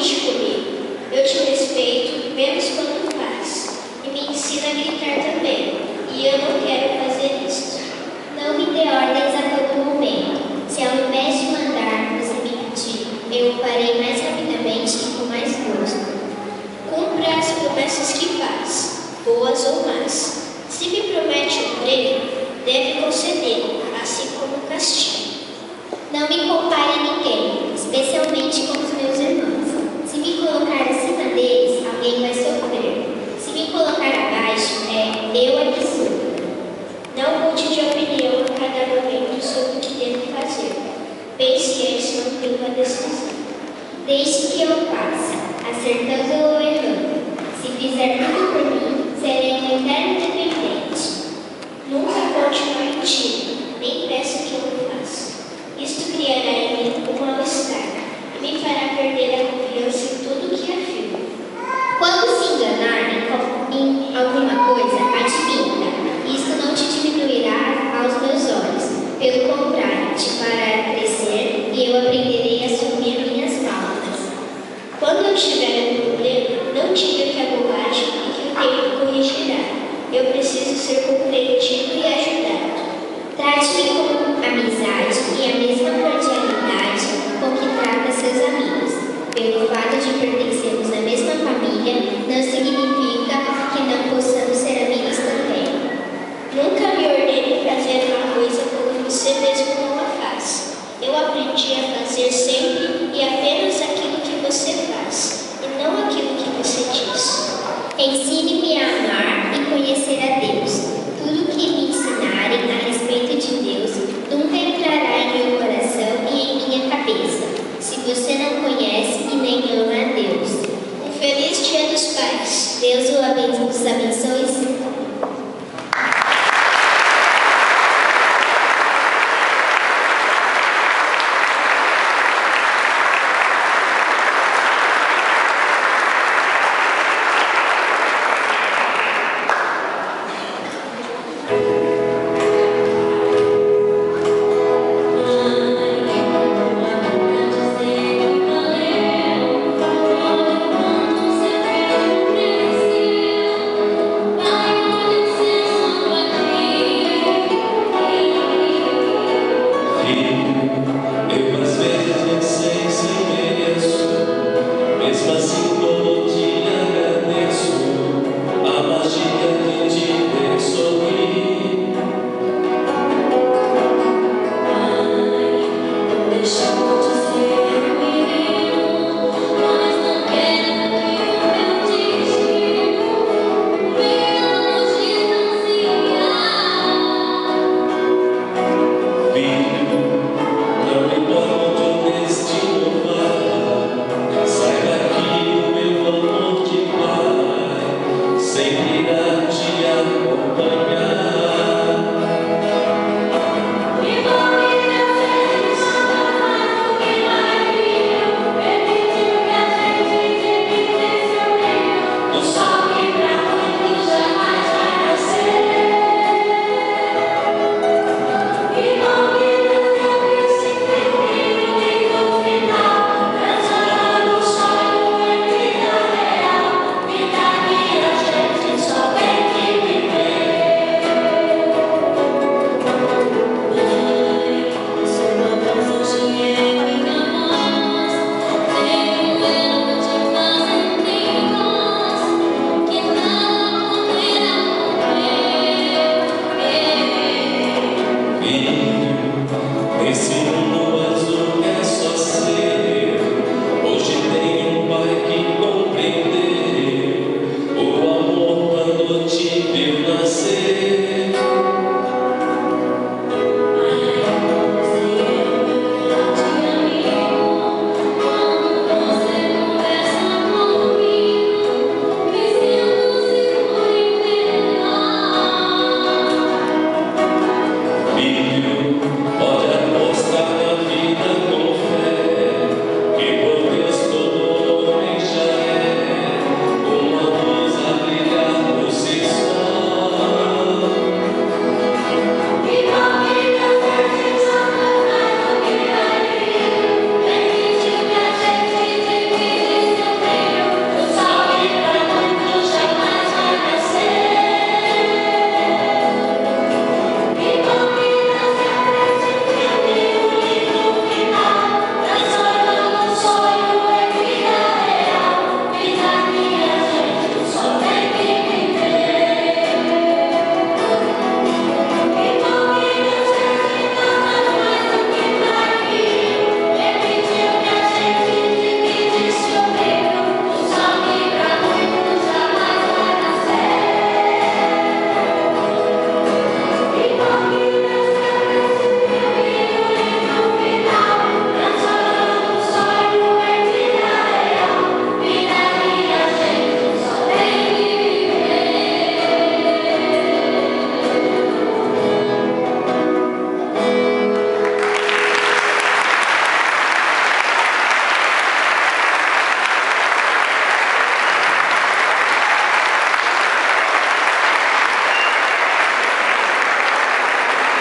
discute comigo. Eu te respeito menos quando faz. E me ensina a gritar também. E eu não quero fazer isso. Não me dê ordens a todo momento. Se ao invés de mandar, você me pedir, eu o farei mais rapidamente e com mais gosto. Cumpra as promessas que faz, boas ou más. Se me promete um emprego, deve concedê-lo, assim como um castigo. Não me compare a ninguém, especialmente com os meus irmãos. Se me colocar acima deles, alguém vai sofrer. Se me colocar abaixo, eu é que sofro. Não mude de opinião a cada momento sobre o que devo fazer. Pense antes, não tenha uma decisão. Deixe que eu faça, acertando ou errando. Se fizer tudo por mim, serei um eterno dependente. Nunca conte uma mentira, nem peça que eu não faça. Isto criará em mim um mal-estar e me fará perder a confiança em tudo que afirmo. Quando se enganar em alguma coisa, admita. Isso não te diminuirá aos meus olhos. Pelo contrário, te fará crescer e eu aprenderei a assumir minhas faltas. Quando eu tiver um problema, não diga que é bobagem e que o tempo corrigirá. Eu preciso ser compreendido e ajudado. Trate-me com amizade e a mesma cordialidade com que trata seus amigos. Pelo fato de pertencermos à mesma família, não significa que não possamos ser amigos também. Nunca me ordene fazer uma coisa quando você mesmo não a faz. Eu aprendi a fazer sempre e apenas aquilo que você faz, e não aquilo que você diz. Ensine